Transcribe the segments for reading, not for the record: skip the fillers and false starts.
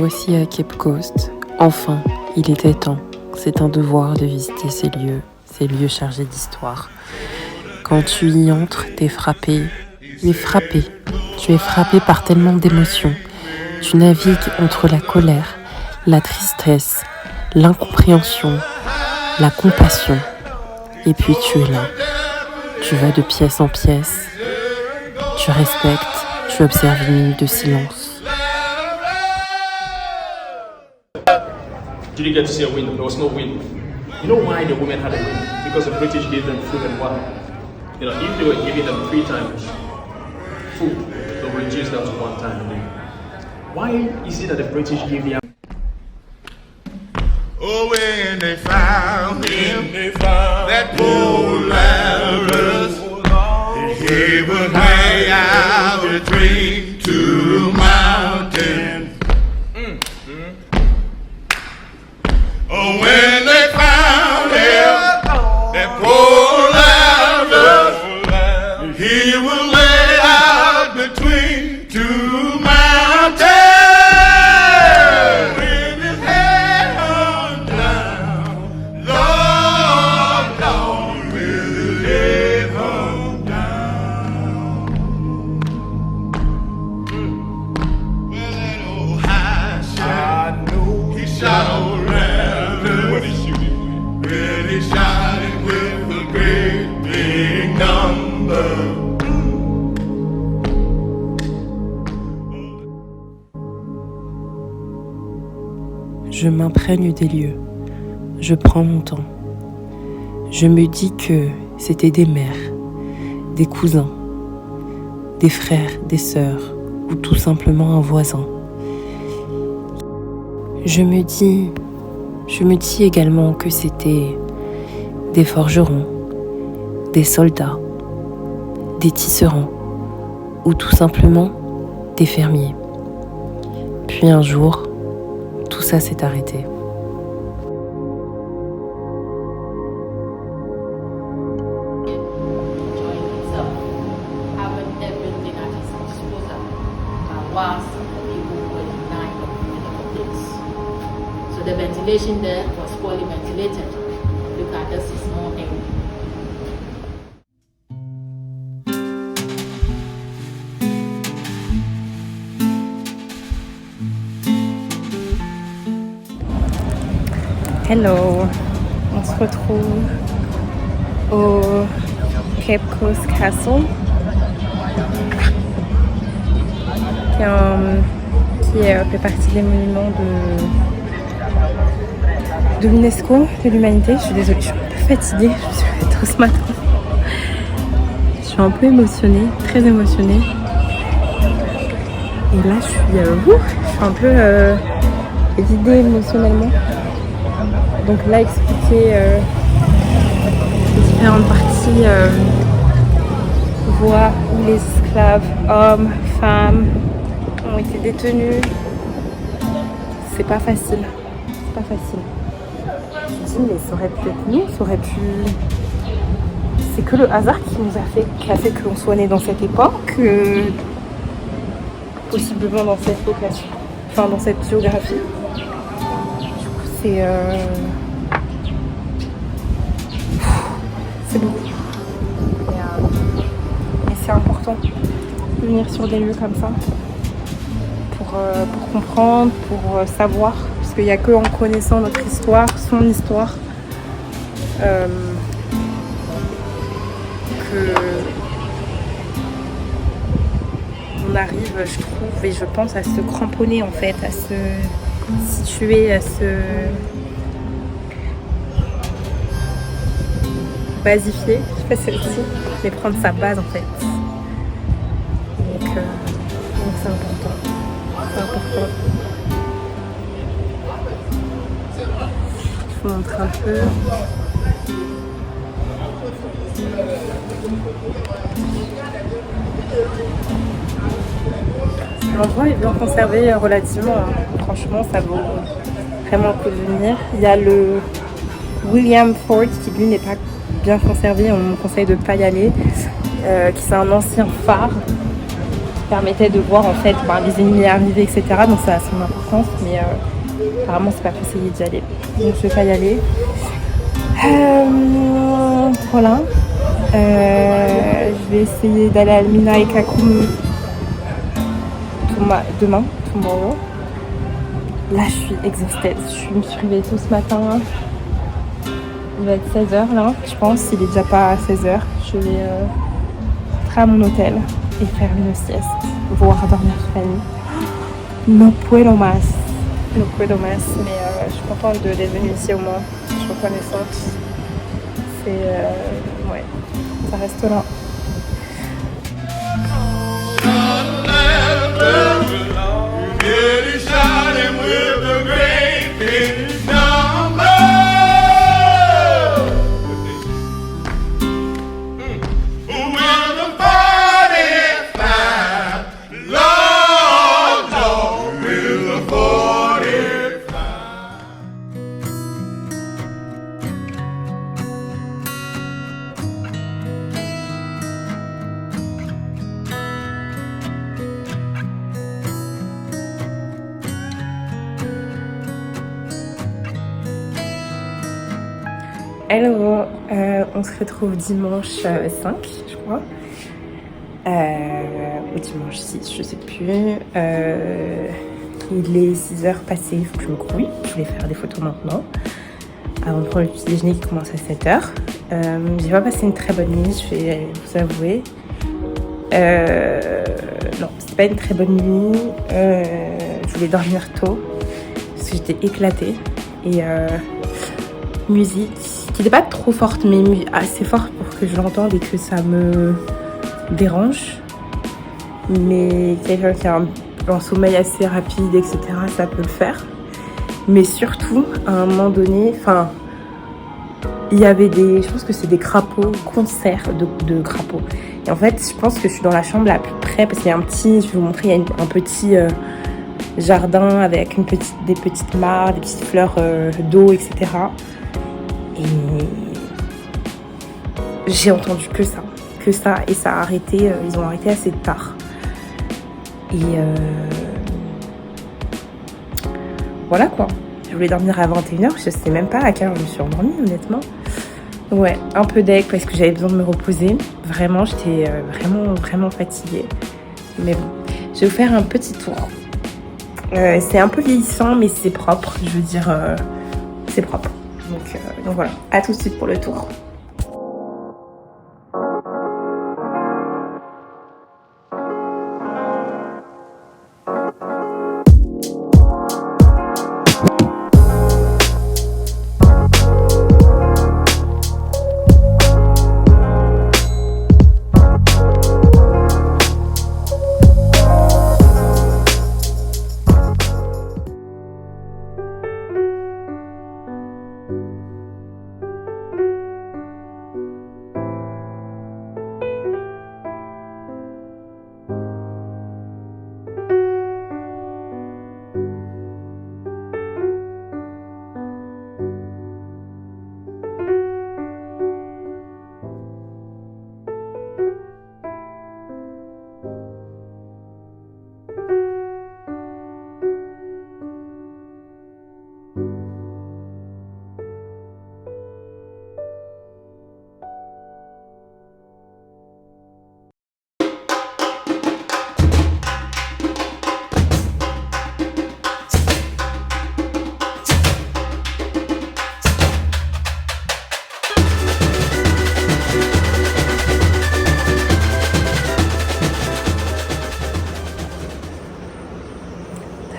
voici à Cape Coast. Enfin, il était temps. C'est un devoir de visiter ces lieux chargés d'histoire. Quand tu y entres, t'es frappé. Tu es frappé. Tu es frappé par tellement d'émotions. Tu navigues entre la colère, la tristesse, l'incompréhension, la compassion. Et puis tu es là. Tu vas de pièce en pièce. Tu respectes. Tu observes une minute de silence. You didn't get to see a win. There was no win. You know why the women had a win? Because the British gave them food and water. You know, if they were giving them 3 times food, they would reduce that to 1 time a day. Why is it that the British gave the Oh, when they found him, that poor Lazarus, he was way out between 2 mountains. Oh, when they found him, that poor Lazarus, he was way out between 2 mountains. With his head hung down, Lord, Lord, with his head hung down. Well, that old high shot, he shot old Lazarus. Well, he shot it with a great big number. Je m'imprègne des lieux. Je prends mon temps. Je me dis que c'était des mères, des cousins, des frères, des sœurs, ou tout simplement un voisin. Je me dis également que c'était des forgerons, des soldats, des tisserands, ou tout simplement des fermiers. Puis un jour, tout ça s'est arrêté. So the ventilation there was poorly ventilated. Look at this, it's more air. Hello, on se retrouve au Cape Coast Castle qui fait partie des monuments de l'UNESCO, de l'humanité. Je suis désolée, je suis un peu fatiguée, je me suis levée tôt ce matin. Je suis un peu émotionnée, très émotionnée. Et là je suis un peu vidée émotionnellement. Donc là, expliquer les différentes parties, voies où les esclaves, hommes, femmes, ont été détenus. C'est pas facile. C'est pas facile. Je me dis, mais ça aurait pu être nous, ça aurait pu... C'est que le hasard qui a fait qu'on soit né dans cette époque, possiblement dans cette location, enfin dans cette géographie. C'est beaucoup. Et c'est important de venir sur des lieux comme ça pour comprendre, pour savoir, parce qu'il n'y a que en connaissant notre histoire, son histoire, que on arrive, je trouve, et je pense, à se cramponner en fait, à se situer, à se basifier, je sais pas si c'est le titre, mais prendre sa base en fait. Donc c'est important. C'est important. Je vous montre un peu. L'endroit est bien conservé relativement. Franchement, ça vaut vraiment le coup de venir. Il y a le William Ford qui lui n'est pas bien conservé. On me conseille de ne pas y aller. Qui c'est un ancien phare permettait de voir en fait les ennemis arriver, etc. Donc ça a son importance, mais apparemment c'est pas conseillé d'y aller. Donc je vais pas y aller. Voilà. Je vais essayer d'aller à Mina et Kakoum demain, tomorrow. Là je suis exhaustée. Je me suis réveillée tôt ce matin. Il va être 16h là, je pense. Il est déjà pas 16h. Je vais rentrer à mon hôtel et faire une sieste, voire dormir toute la nuit. No puedo más. No puedo más. Mais je suis contente d'être venue ici au moins. Je suis reconnaissante. C'est... ouais, ça reste là. Really shining with a great big number. With a 45, Lord, Lord, with a 45. Hello, on se retrouve dimanche 5, je crois. Ou dimanche 6, je sais plus. Il est 6h passé, il faut que je me grouille. Je vais faire des photos maintenant. Avant de prendre le petit déjeuner qui commence à 7h. J'ai pas passé une très bonne nuit, je vais vous avouer. Non, c'est pas une très bonne nuit. Je voulais dormir tôt parce que j'étais éclatée. Et musique qui n'était pas trop forte, mais assez forte pour que je l'entende et que ça me dérange. Mais quelqu'un qui a un sommeil assez rapide, etc., ça peut le faire. Mais surtout, à un moment donné, il y avait je pense que c'est des crapauds, concerts de crapauds. Et en fait, je pense que je suis dans la chambre la plus près parce qu'il y a je vais vous montrer, il y a un petit jardin avec des petites mares, des petites fleurs d'eau, etc. Et j'ai entendu que ça, et ça a arrêté, ils ont arrêté assez tard. Et voilà quoi. Je voulais dormir à 21h, je sais même pas à quelle heure je me suis endormie honnêtement. Ouais, un peu deg parce que j'avais besoin de me reposer. Vraiment, j'étais vraiment fatiguée. Mais bon, je vais vous faire un petit tour. C'est un peu vieillissant, mais c'est propre. Je veux dire, c'est propre. Donc voilà, à tout de suite pour le tour.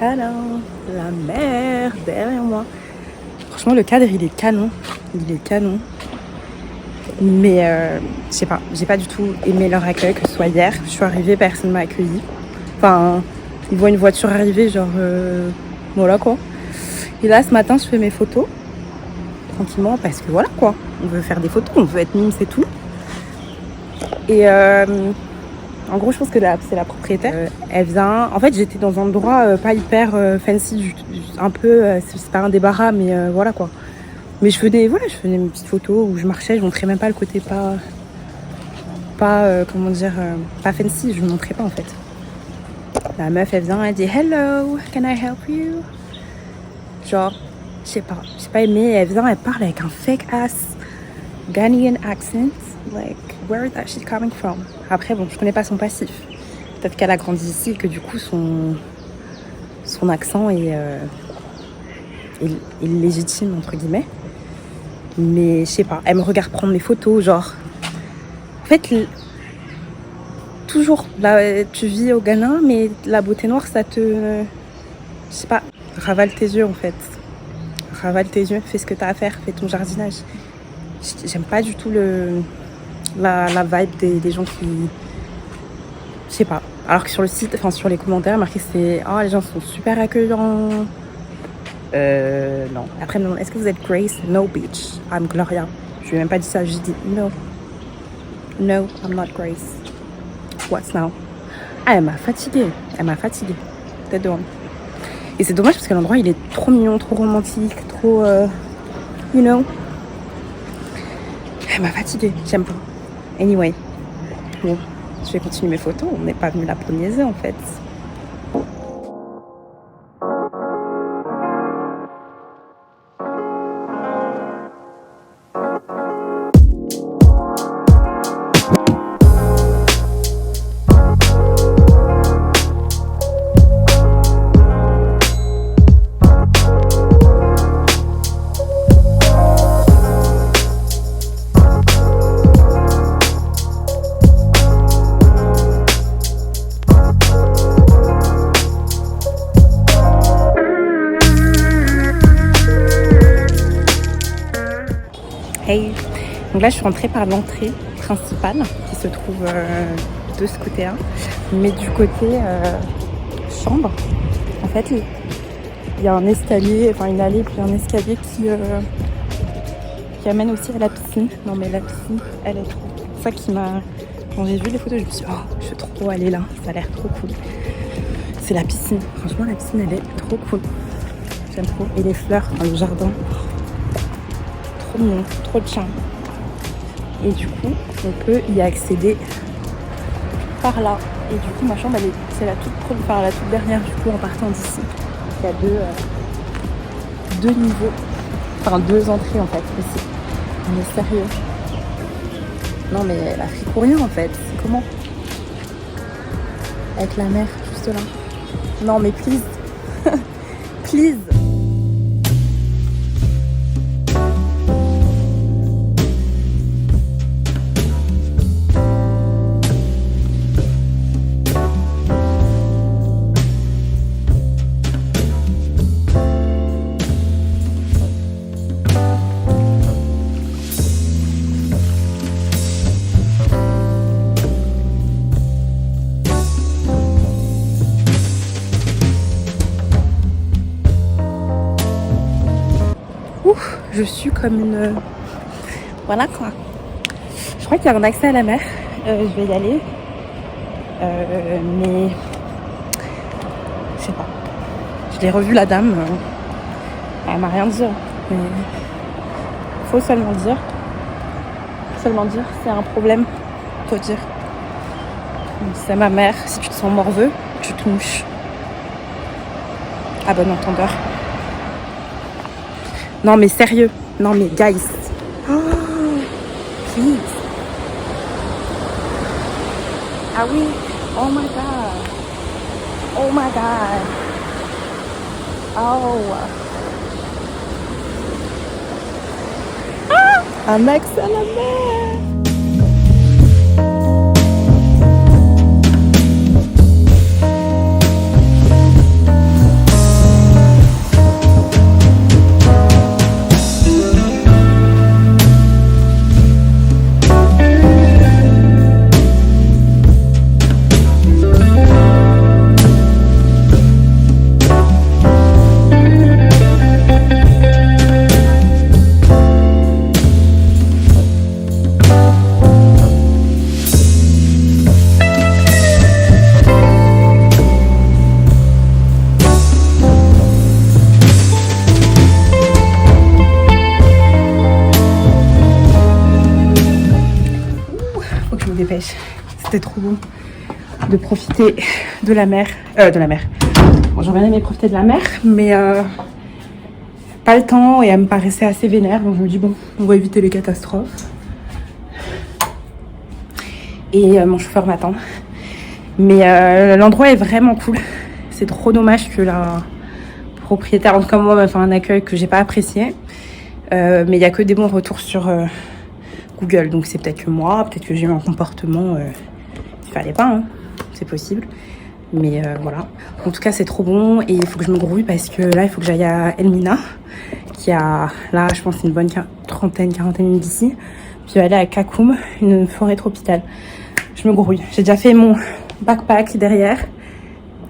Tadam, la mer derrière moi. Franchement, le cadre, il est canon. Mais je sais pas, j'ai pas du tout aimé leur accueil, que ce soit hier. Je suis arrivée, personne m'a accueillie. Enfin, ils voient une voiture arriver, genre voilà quoi. Et là, ce matin, je fais mes photos tranquillement parce que voilà quoi. On veut faire des photos, on veut être mime, c'est tout. Et en gros, je pense que c'est la propriétaire. Elle vient. En fait, j'étais dans un endroit pas hyper fancy, un peu. C'est pas un débarras, mais voilà quoi. Mais je faisais mes petites photos où je marchais. Je montrais même pas le côté pas comment dire, pas fancy. Je ne montrais pas en fait. La meuf, elle vient, elle dit hello, can I help you? Genre, j'ai pas aimé. Elle vient, elle parle avec un fake ass Ghanaian accent. Like, where is that shit coming from? Après, bon, je connais pas son passif. Peut-être qu'elle a grandi ici et que du coup, son accent est légitime, entre guillemets. Mais je sais pas, elle me regarde prendre mes photos, genre. En fait, toujours, là, tu vis au Ghana, mais la beauté noire, ça te. Je sais pas, ravale tes yeux en fait. Ravale tes yeux, fais ce que t'as à faire, fais ton jardinage. J'aime pas du tout la vibe des gens qui. Je sais pas. Alors que sur le site, enfin sur les commentaires, marqué c'est oh les gens sont super accueillants. Non. Après me demande est-ce que vous êtes Grace? No bitch. I'm Gloria. Je lui ai même pas dit ça, j'ai dit no. No, I'm not Grace. What's now? Ah, elle m'a fatiguée. Tête de homme. Et c'est dommage parce que l'endroit il est trop mignon, trop romantique, trop you know. Elle m'a fatiguée, j'aime pas. Anyway. Bon. Je vais continuer mes photos, on n'est pas venu là pour niaiser en fait. Hey. Donc là je suis rentrée par l'entrée principale qui se trouve de ce côté-là, mais du côté chambre en fait il y a un escalier, enfin une allée puis un escalier qui amène aussi à la piscine. Non mais la piscine elle est trop, c'est ça qui m'a, quand j'ai vu les photos je me suis dit oh je veux trop aller là, ça a l'air trop cool. C'est la piscine, franchement la piscine elle est trop cool, j'aime trop. Et les fleurs dans le jardin, trop mignon, trop de charme. Et du coup, on peut y accéder par là. Et du coup, ma chambre, c'est la toute dernière du coup en partant d'ici. Il y a deux niveaux, enfin 2 entrées en fait ici. On est sérieux. Non mais elle a pris pour rien en fait. C'est comment? Avec la mer juste là. Non mais please, please. Je suis comme une... Voilà quoi. Je crois qu'il y a un accès à la mer. Je vais y aller. Mais... Je sais pas. Je l'ai revue la dame. Elle m'a rien dit. Mais... Faut seulement dire. C'est un problème. Faut dire. C'est ma mère. Si tu te sens morveux, tu te mouches. À bon entendeur. Non mais sérieux, non mais guys. Oh, please. Ah oui, oh my god. Oh my god. Oh. Ah, un accès à la mer. C'était trop bon. de profiter de la mer. Bon, j'aurais aimé profiter de la mer, mais pas le temps et elle me paraissait assez vénère. Donc je me dis bon, on va éviter les catastrophes. Et mon chauffeur m'attend. Mais l'endroit est vraiment cool. C'est trop dommage que la propriétaire, en tout cas moi, m'a fait un accueil que j'ai pas apprécié. Mais il n'y a que des bons retours sur Google. Donc c'est peut-être que moi, peut-être que j'ai eu un comportement qu'il fallait pas. Hein. C'est possible. Mais voilà. En tout cas, c'est trop bon. Et il faut que je me grouille parce que là, il faut que j'aille à Elmina, qui a, là, je pense, une bonne quarantaine minutes d'ici. Puis aller à Kakoum, une forêt tropicale. Je me grouille. J'ai déjà fait mon backpack derrière.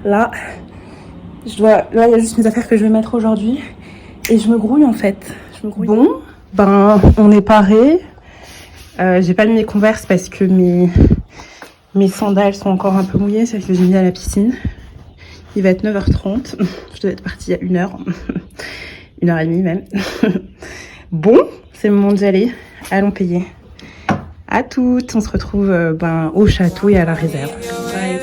Là, là, il y a juste mes affaires que je vais mettre aujourd'hui. Et je me grouille, en fait. Je me grouille. Bon, ben, on est parés. J'ai pas mis mes Converse parce que mes sandales sont encore un peu mouillées, celles que j'ai mis à la piscine. Il va être 9h30. Je dois être partie il y a 1h. 1h30 même. Bon, c'est le moment d'y aller. Allons payer. À toutes. On se retrouve au château et à la réserve. Bye.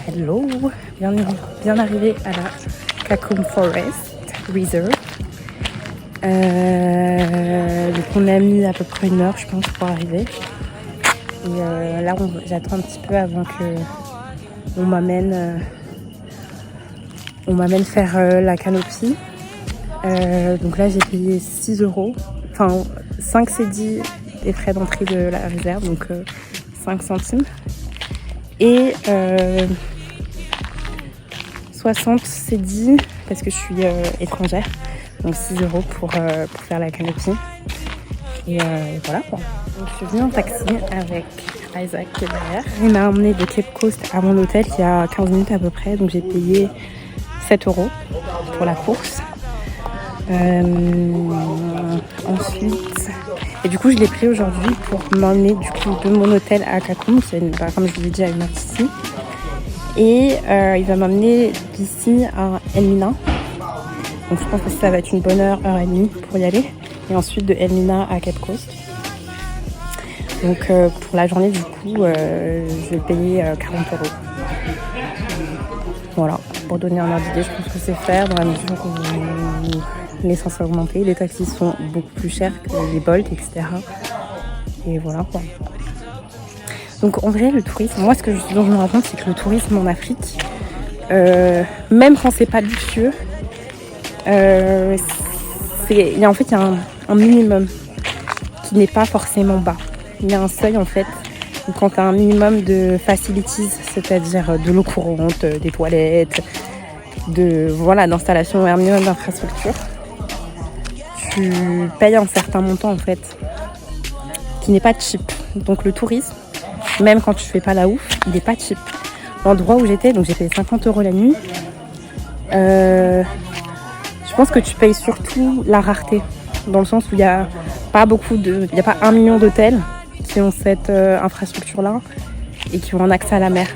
Hello, bien arrivé à la Kakoum Forest Reserve. Donc on a mis à peu près 1 heure, je pense, pour arriver. Et là, j'attends un petit peu avant que on m'amène faire la canopie. Donc là, j'ai payé 6 €. Enfin, 5 c'est dit des frais d'entrée de la réserve, donc 5 centimes. Et 60 c'est dit parce que je suis étrangère. Donc 6 € pour faire la canopie. Et voilà quoi. Donc je suis venue en taxi avec Isaac qui est derrière. Il m'a emmené de Cape Coast à mon hôtel il y a 15 minutes à peu près. Donc j'ai payé 7 € pour la course. Ensuite, et du coup je l'ai pris aujourd'hui pour m'emmener du coup de mon hôtel à Kakoum, c'est comme je vous l'ai dit à 1h d'ici. Et il va m'emmener d'ici à Elmina. Donc je pense que ça va être une bonne heure et demie pour y aller. Et ensuite de Elmina à Cape Coast. Donc pour la journée du coup je vais payer 40 €. Voilà, pour donner un ordre d'idée, je pense que c'est faire dans la mesure où l'essence a augmenté, les taxis sont beaucoup plus chers que les Bolt, etc. Et voilà quoi. Donc en vrai le tourisme, moi dont je me rends compte, c'est que le tourisme en Afrique, même quand c'est pas luxueux, il y a un minimum qui n'est pas forcément bas. Il y a un seuil en fait. Quand tu as un minimum de facilities, c'est-à-dire de l'eau courante, des toilettes, d'installation et un minimum d'infrastructure, tu payes un certain montant en fait, qui n'est pas cheap. Donc le tourisme, même quand tu fais pas la ouf, il n'est pas cheap. L'endroit où j'étais, donc j'ai payé 50 € la nuit. Je pense que tu payes surtout la rareté, dans le sens où il n'y a pas 1 million d'hôtels qui ont cette infrastructure-là et qui ont un accès à la mer.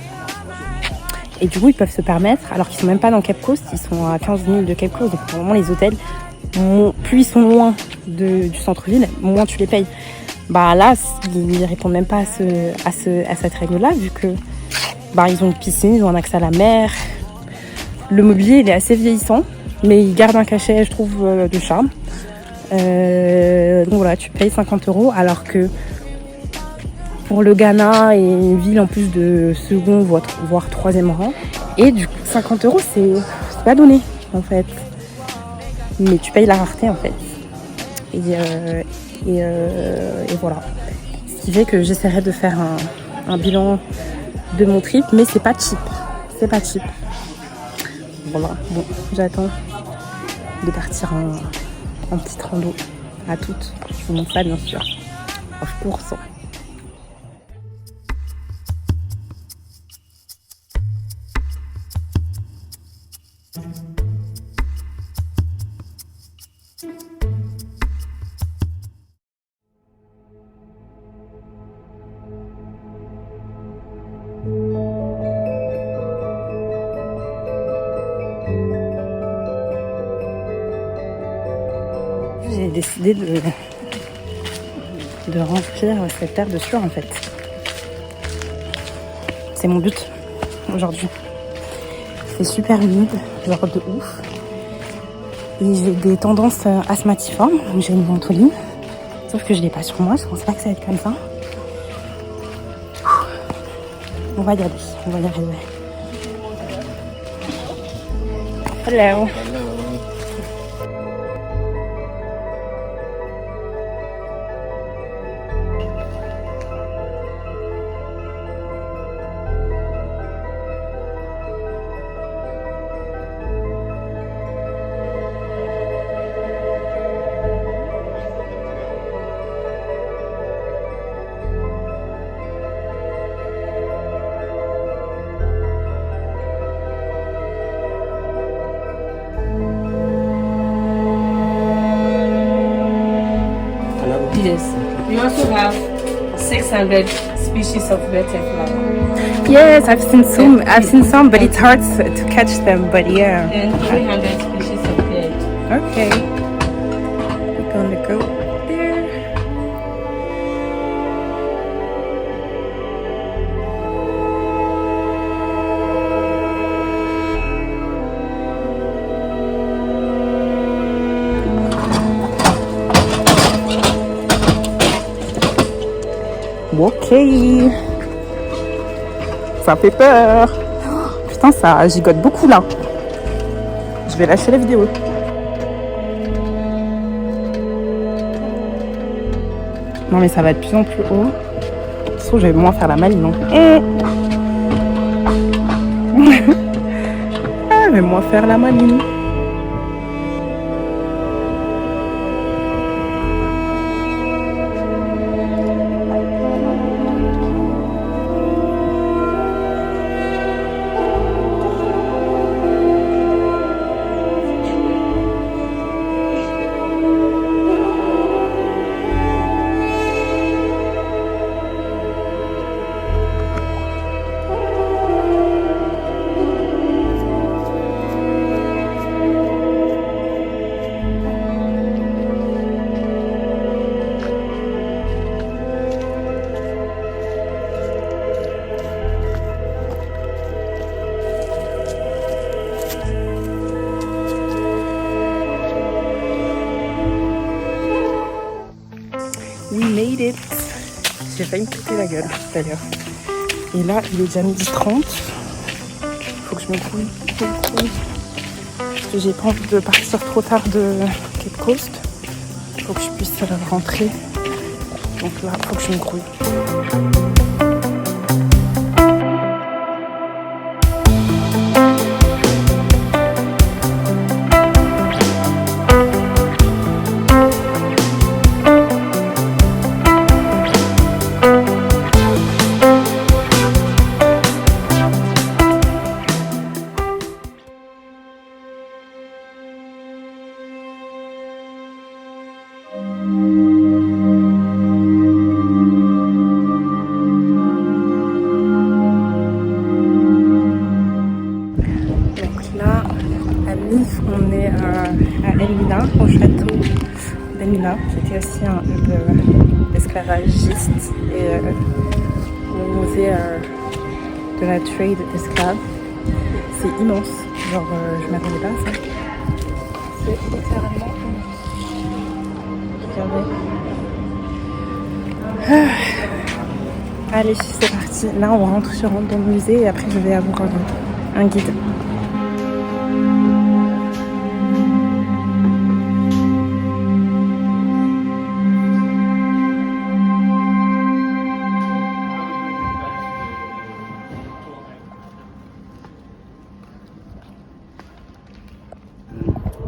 Et du coup, ils peuvent se permettre, alors qu'ils sont même pas dans Cape Coast, ils sont à 15 minutes de Cape Coast. Donc, vraiment, les hôtels, plus ils sont loin du centre-ville, moins tu les payes. Bah là, ils répondent même pas à cette règle-là, vu que ils ont une piscine, ils ont un accès à la mer. Le mobilier, il est assez vieillissant, mais il garde un cachet, je trouve, de charme. Donc voilà, tu payes 50 €, alors que pour le Ghana et une ville en plus de second voire troisième rang. Et du coup 50 € c'est pas donné en fait. Mais tu payes la rareté en fait. Et voilà. Ce qui fait que j'essaierai de faire un bilan de mon trip, mais c'est pas cheap. C'est pas cheap. Voilà, bon, j'attends de partir en petite rando. À toutes. Je vous montre ça bien sûr. Of course. j'ai décidé de remplir cette terre de sueur en fait. C'est mon but aujourd'hui. C'est super humide, genre de ouf. Et j'ai des tendances asthmatiformes, donc j'ai une ventoline. Sauf que je l'ai pas sur moi, je pense pas que ça va être comme ça. On va y aller, on va y arriver. Hello. Yes. We also have 600 species of butterfly. Yes, I've seen some, but it's hard to catch them. But yeah. And 300 species of bird. Okay. We're gonna go there. Ok. Ça fait peur. Oh, putain, ça gigote beaucoup là. Je vais lâcher la vidéo. Non mais ça va de plus en plus haut. Sauf que je vais moins faire la maline. Non. Ah, je vais moins faire la maline. We made it. J'ai failli me péter la gueule tout à l'heure. Et là, il est déjà 12h30. Faut que je me couille. Parce que j'ai pas envie de partir trop tard de Cape Coast. Faut que je puisse rentrer. Donc là, faut que je me grouille. On est à Elmina, au château d'Elmina. C'était aussi un hub esclavagiste et le musée de la trade d'esclaves. C'est immense, genre je m'attendais pas à ça. C'est littéralement immense. Allez, c'est parti. Là, on rentre dans le musée et après je vais avoir un guide.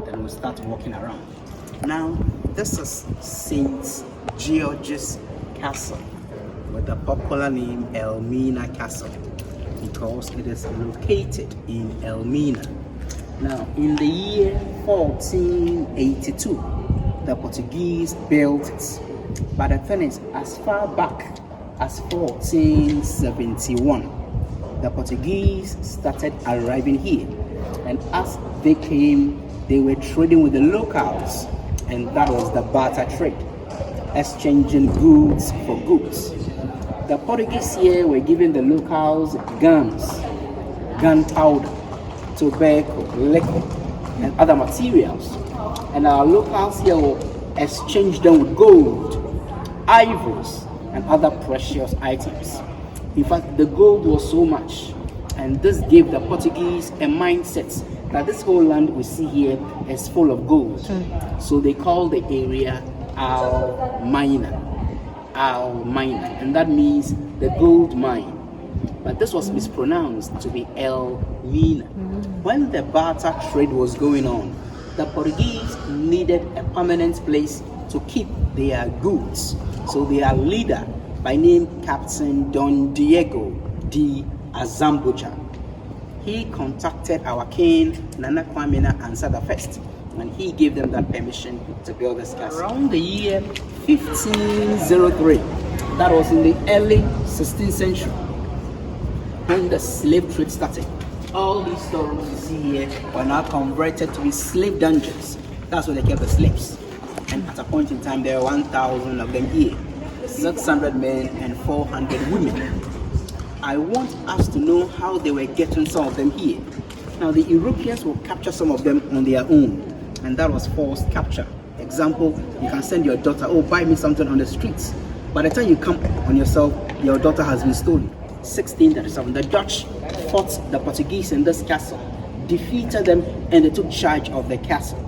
Then we start walking around. Now, this is St. George's Castle with the popular name Elmina Castle because it is located in Elmina. Now, in the year 1482, the Portuguese built it. But the thing is, as far back as 1471, the Portuguese started arriving here. And as they came, they were trading with the locals. and that was the barter trade, exchanging goods for goods. The Portuguese here were giving the locals guns, gunpowder, tobacco, liquor, and other materials, and our locals here will exchange them with gold, ivories, and other precious items. In fact, the gold was so much, and this gave the Portuguese a mindset that this whole land we see here is full of gold. So they call the area Almina, and that means the gold mine. But this was mispronounced to be Elmina. When the barter trade was going on, the Portuguese needed a permanent place to keep their goods. So their leader, by name Captain Don Diego de Azambuja, he contacted our king Nana Kwame Ansah I, and he gave them that permission to build this castle. Around the year 1503, that was in the early 16th century, when the slave trade started. All these storerooms you see here were now converted to be slave dungeons. That's where they kept the slaves. And at a point in time, there were 1,000 of them here, 600 men and 400 women. I want us to know how they were getting some of them here. Now, the Europeans will capture some of them on their own, and that was forced capture. Example, you can send your daughter, oh, buy me something on the streets. By the time you come on yourself, your daughter has been stolen. 1637, the Dutch fought the Portuguese in this castle, defeated them, and they took charge of the castle.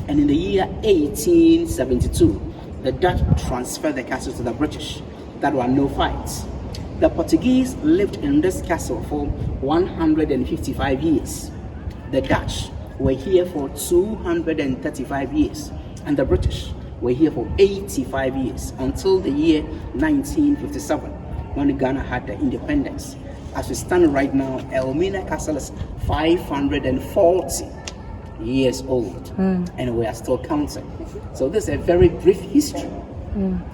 And in the year 1872, the Dutch transferred the castle to the British. There were no fights. The Portuguese lived in this castle for 155 years. The Dutch were here for 235 years, and the British were here for 85 years until the year 1957, when Ghana had the independence. As we stand right now, Elmina Castle is 540 years old, and we are still counting. So this is a very brief history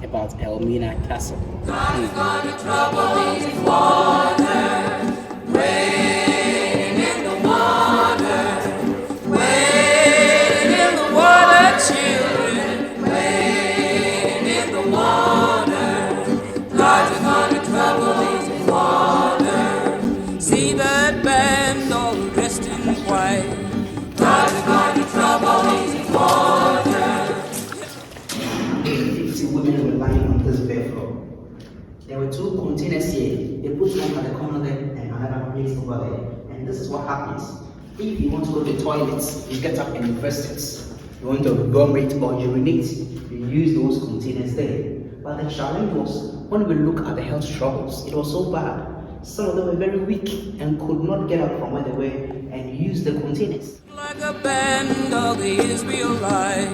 about Elmina Castle. God is gonna trouble these waters, wading in the water, wading in the water, children, wading in the water. God is gonna trouble these waters. See that band all dressed in white. God is gonna trouble these waters. Women were lying on this bare floor. There were two containers here. They put one at the corner there and another place over there. And this is what happens. If you want to go to the toilet, you get up and invest it. You want to vomit or urinate, you use those containers there. But the challenge was, when we look at the health struggles, it was so bad. Some of them were very weak and could not get up from where they were and use the containers. Like a band of the Israelites,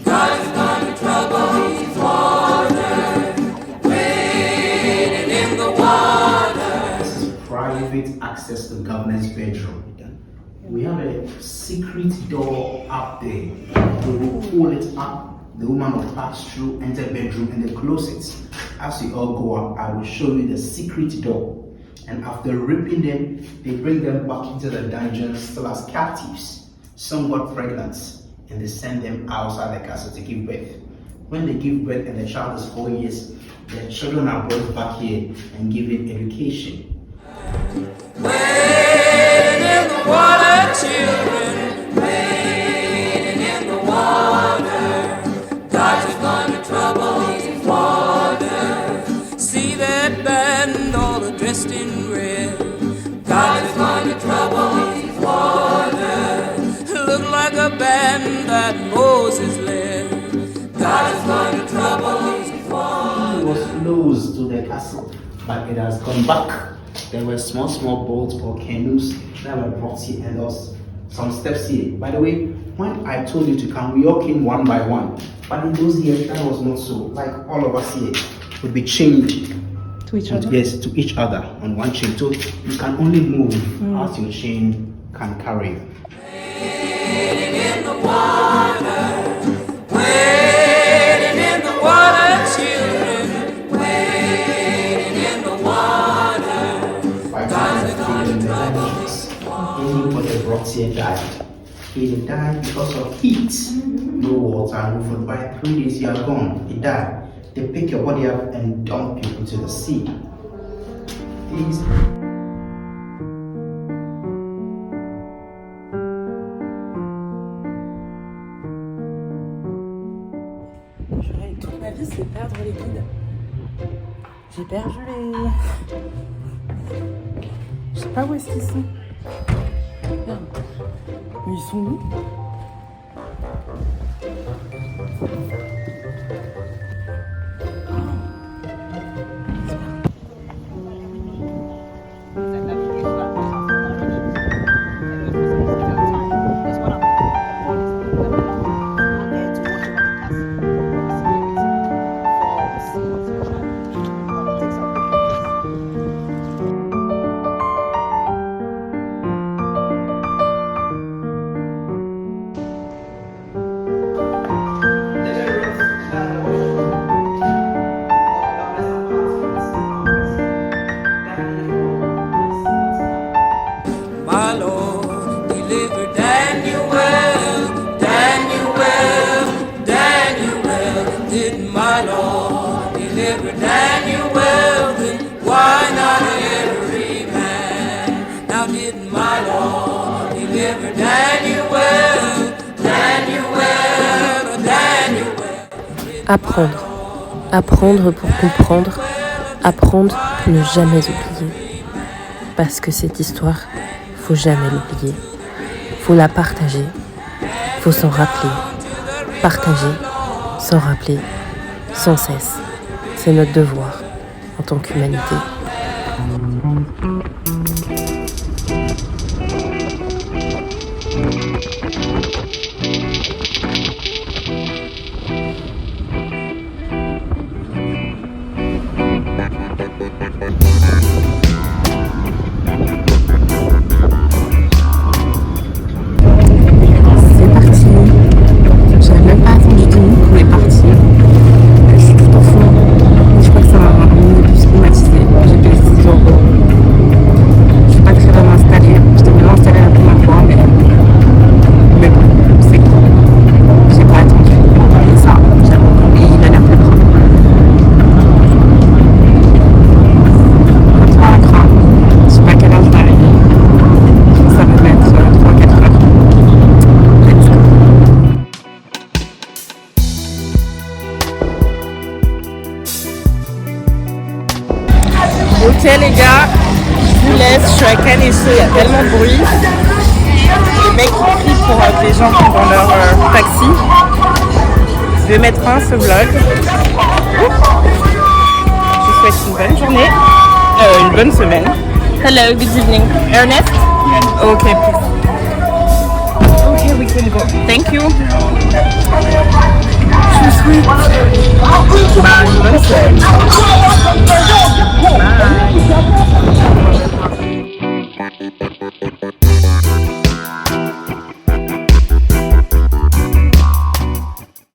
God is gonna trouble these waters, wading in the waters. Private access to government's bedroom. We have a secret door up there. We will pull it up. The woman will pass through, enter bedroom and the closet. As we all go up, I will show you the secret door. And after raping them, they bring them back into the dungeon still as captives. Some got pregnant and they send them outside the castle to give birth. When they give birth and the child is 4 years, their children are brought back here and given education. Wading in the water, children, wading in the water. God is gonna trouble these waters. See that band all dressed in red. God is gonna trouble these waters. Look like a band that Moses led. God is gonna trouble these waters. It was close to the castle, but it has gone back. There were small boats or canoes that were brought here, and there was some steps here. By the way, when I told you to come, we all came one by one. But in those years, that was not so. Like all of us here would be chained To each other? Yes, to each other on one chain. So you can only move as your chain can carry you. Wading in the water, wading in the water, children, wading in the water. God is gonna trouble these waters. Anybody brought here died. He died because of heat. no water, and for about 3 days you are gone, you die. They pick your body up and dump you into the sea. These toute ma vie, c'est perdre les guides. J'ai perdu les... Je sais pas où est-ce qu'ils sont. Merde. Mais ils sont où? Apprendre. Apprendre pour comprendre. Apprendre pour ne jamais oublier. Parce que cette histoire, faut jamais l'oublier. Faut la partager. Faut s'en rappeler. Partager, s'en rappeler, sans cesse. C'est notre devoir en tant qu'humanité. Ok les gars, je vous laisse, je suis à Cannes ici, il y a tellement de bruit. Les mecs qui crient pour que les gens qui dans leur taxi. Je vais mettre fin à ce vlog. Je vous souhaite une bonne journée, une bonne semaine. Hello, good evening. Ernest? Okay, please. Okay, we can go. Thank you. Too sweet. Bye, bonne semaine.